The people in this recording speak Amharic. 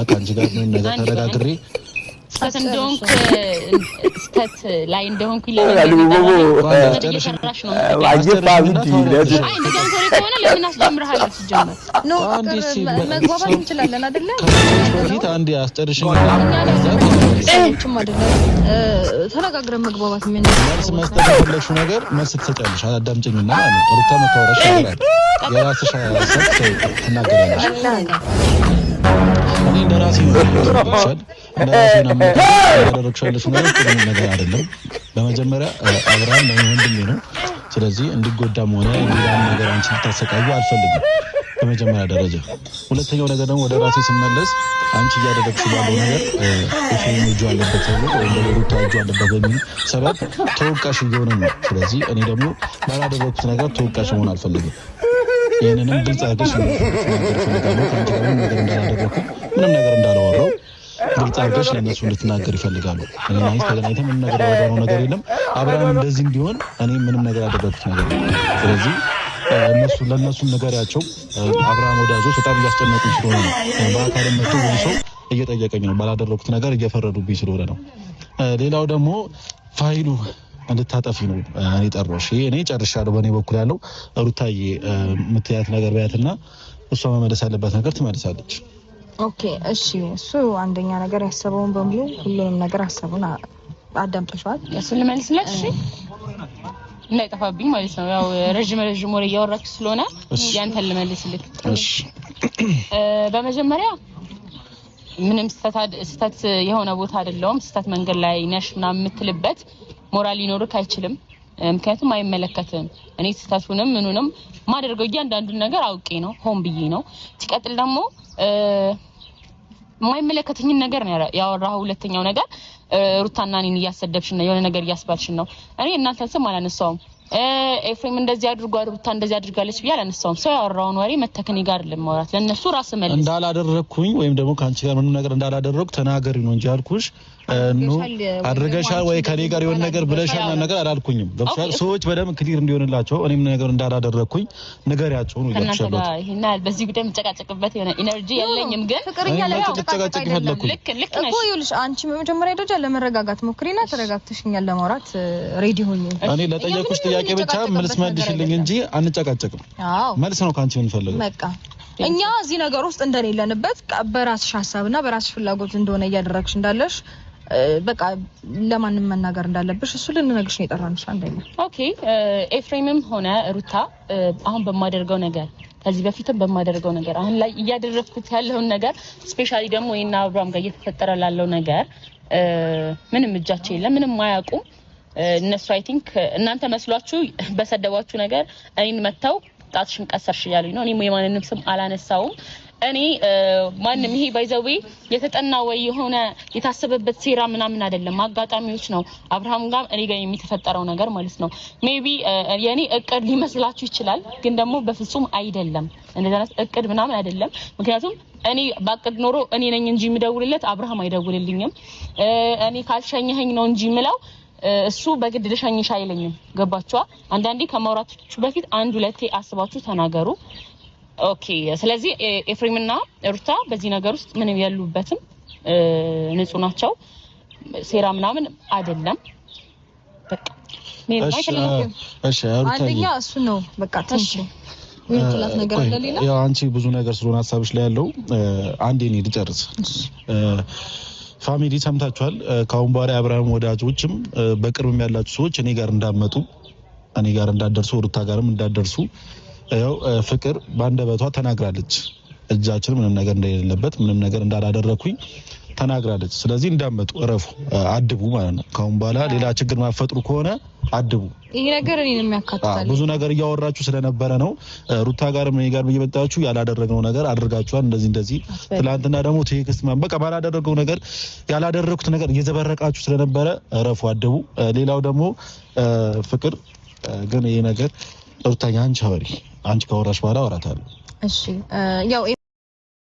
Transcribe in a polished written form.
ከአንቺ ጋር ምን ነገር ተነጋግሬ ስህተት ላይ እንደሆንኩ መግባባት እንችላለን አይደለ? ከዚህ አንዴ አስጨርሽኝ። ተነጋግረን መግባባት ምን መልስ መስጠት የፈለግሽው ነገር መልስ ትሰጫለሽ። አዳምጪኝና ማለት ነው። ሩታ መታወራሽ ነገር የራስሽ ሀሳብ ትናገራለሽ። እኔ እንደራሴ ያደረግሻለሽ ነገር አይደለም። በመጀመሪያ አብርሃም ወንድሜ ነው። ስለዚህ እንዲጎዳም ሆነ ሌላም ነገር አንቺ ልታሰቃዩ አልፈልግም በመጀመሪያ ደረጃ። ሁለተኛው ነገር ደግሞ ወደ ራሴ ስመለስ አንቺ እያደረግሽ ባለው ነገር እሺ እጁ አለበት ወይ ሩታ እጁ አለበት በሚል ሰበብ ተወቃሽ እየሆነ ነው። ስለዚህ እኔ ደግሞ ባላደረኩት ነገር ተወቃሽ መሆን አልፈልግም። ይሄንንም ግልጽ አድርገሽ ነገር ፈልጋለሁ። ከአንቺ ጋር ነገር እንዳላደረኩ ምንም ነገር እንዳላወራው ግልጽ አድርገሽ ለነሱ እንድትናገር ይፈልጋሉ። እኔ ማለት ተገናኝተን ምንም ነገር ያወራነው ነገር የለም። አብርሃም እንደዚህ እንዲሆን እኔ ምንም ነገር ያደረኩት ነገር የለም። ስለዚህ ለነሱ ነገራቸው አብርሃም ወዳጆች በጣም እያስጨነቁኝ ስለሆነ ነው። በአካል መጥቶ ብዙ ሰው እየጠየቀኝ ነው። ባላደረኩት ነገር እየፈረዱብኝ ስለሆነ ነው። ሌላው ደግሞ ፋይሉ እንድታጠፊ ነው እኔ ጠራሽ። እኔ ጨርሻለሁ። በእኔ በኩል ያለው ሩታዬ የምትያት ነገር በያትና እሷ መመለስ ያለባት ነገር ትመልሳለች። ኦኬ እሺ። እሱ አንደኛ ነገር ያሰበውን በሙሉ ሁሉንም ነገር አሰቡና አዳምጠሻል። እሱን ልመልስልሽ እሺ፣ እንዳይጠፋብኝ ማለት ነው። ያው ረጅም ወሬ እያወራች ስለሆነ ያንተን ልመልስልክ። እሺ በመጀመሪያ ምንም ስተት የሆነ ቦታ አይደለም። ስተት መንገድ ላይ ነሽ ምናምን የምትልበት ሞራል ሊኖርክ አይችልም። ምክንያቱም አይመለከትም። እኔ ስተቱንም ምኑንም ማደርገው እያንዳንዱን ነገር አውቄ ነው፣ ሆን ብዬ ነው። ሲቀጥል ደግሞ የማይመለከተኝን ነገር ነው ያወራው። ሁለተኛው ነገር ሩታና እኔን እያሰደብሽና የሆነ ነገር እያስባልሽን ነው። እኔ እናንተን ስም አላነሳውም። ኤፍሬም እንደዚህ አድርጓል፣ ሩታ እንደዚህ አድርጋለች ብዬ አላነሳውም። ሰው ያወራውን ወሬ መተከኒ ጋር ለማውራት ለነሱ ራስ መልስ እንዳላደረኩኝ ወይም ደግሞ ካንቺ ጋር ምንም ነገር እንዳላደረኩ ተናገሪ ነው እንጂ አልኩሽ ነው አድርገሻል ወይ ከኔ ጋር የሆነ ነገር ብለሻል ነገር አላልኩኝም። ገብቶሻል? ሰዎች በደንብ ክሊር እንዲሆንላቸው እኔም ነገር እንዳላደረኩኝ ነገርያቸው ነው ይላችኋል። ይሄና በዚህ ጉዳይ መጨቃጨቅበት የሆነ ኢነርጂ የለኝም። ግን ፍቅርኛ ላይ ተጨቃጨቅ ይፈልኩ ልክ ነሽ እኮ ይኸውልሽ፣ አንቺ በመጀመሪያ ደረጃ ለመረጋጋት ሞክሪና ተረጋግተሽኛል ለማውራት ሬዲ ሆኜ እኔ ለጠየቁሽ ጥያቄ ብቻ መልስ መልሽልኝ እንጂ አንጨቃጨቅም። መልስ ነው ካንቺ የምንፈልገው። በቃ እኛ እዚህ ነገር ውስጥ እንደሌለንበት በራስሽ ሐሳብና በራስሽ ፍላጎት እንደሆነ እያደረግሽ እንዳለሽ በቃ ለማንም መናገር እንዳለብሽ እሱ ልንነግርሽ ነው የጠራንሽ። አንደኛ ኦኬ ኤፍሬምም ሆነ ሩታ አሁን በማደርገው ነገር ከዚህ በፊትም በማደርገው ነገር አሁን ላይ እያደረኩት ያለውን ነገር ስፔሻሊ ደግሞ የና አብርሃም ጋር እየተፈጠረ ላለው ነገር ምንም እጃቸው የለም፣ ምንም አያውቁም እነሱ። አይ ቲንክ እናንተ መስሏችሁ በሰደባችሁ ነገር እኔን መተው ጣትሽን ቀሰርሽ ያሉኝ ነው። እኔ የማንንም ስም አላነሳውም። እኔ ማንንም ይሄ ባይዘዌ የተጠና ወይ የሆነ የታሰበበት ሴራ ምናምን አይደለም። አጋጣሚዎች ነው አብርሃም ጋር እኔ ጋር የሚተፈጠረው ነገር ማለት ነው። ሜቢ የኔ እቅድ ሊመስላችሁ ይችላል፣ ግን ደግሞ በፍጹም አይደለም። እንደዛ እቅድ ምናምን አይደለም። ምክንያቱም እኔ ባቅድ ኖሮ እኔ ነኝ እንጂ የምደውልለት አብርሃም አይደውልልኝም። እኔ ካልሸኘኸኝ ነው እንጂ ምለው እሱ በግድ ልሸኝሽ አይለኝም። ገባችኋ? አንዳንዴ ከማውራታችሁ በፊት አንድ ሁለቴ አስባችሁ ተናገሩ። ኦኬ። ስለዚህ ኤፍሬምና ሩታ በዚህ ነገር ውስጥ ምንም ያሉበትም ንጹህ ናቸው። ሴራ ምናምን አይደለም። በቃ እሺ አንደኛ እሱ ነው በቃ ትንሽ ምንትላት ነገር አለ ሌላ ያው አንቺ ብዙ ነገር ስለሆነ ሐሳብሽ ላይ ያለው አንዴ እኔ ልጨርስ። ፋሚሊ ሰምታችኋል። ካሁን በኋላ አብርሃም ወዳጆችም በቅርብም ያላችሁ ሰዎች እኔ ጋር እንዳመጡ እኔ ጋር እንዳደርሱ ሩታ ጋርም እንዳደርሱ ያው ፍቅር ባንደበቷ ተናግራለች። እጃችን ምንም ነገር እንደሌለበት ምንም ነገር እንዳላደረኩኝ ተናግራለች። ስለዚህ እንዳመጡ እረፉ፣ አድቡ ማለት ነው። ካሁን በኋላ ሌላ ችግር ማፈጥሩ ከሆነ አድቡ። ይሄ ነገር እኔንም ያካትታል። ብዙ ነገር እያወራችሁ ስለነበረ ነው። ሩታ ጋርም እኔ ጋር በየመጣችሁ ያላደረግነው ነገር አድርጋችኋል። እንደዚህ ትላንትና ደግሞ ቴክስት በቃ ባላደረገው ነገር ያላደረኩት ነገር እየዘበረቃችሁ ስለነበረ እረፉ፣ አድቡ። ሌላው ደግሞ ፍቅር ግን ይሄ ነገር ሩታኛ አንቺ አወሪ፣ አንቺ ካወራሽ በኋላ አወራታለሁ። እሺ ያው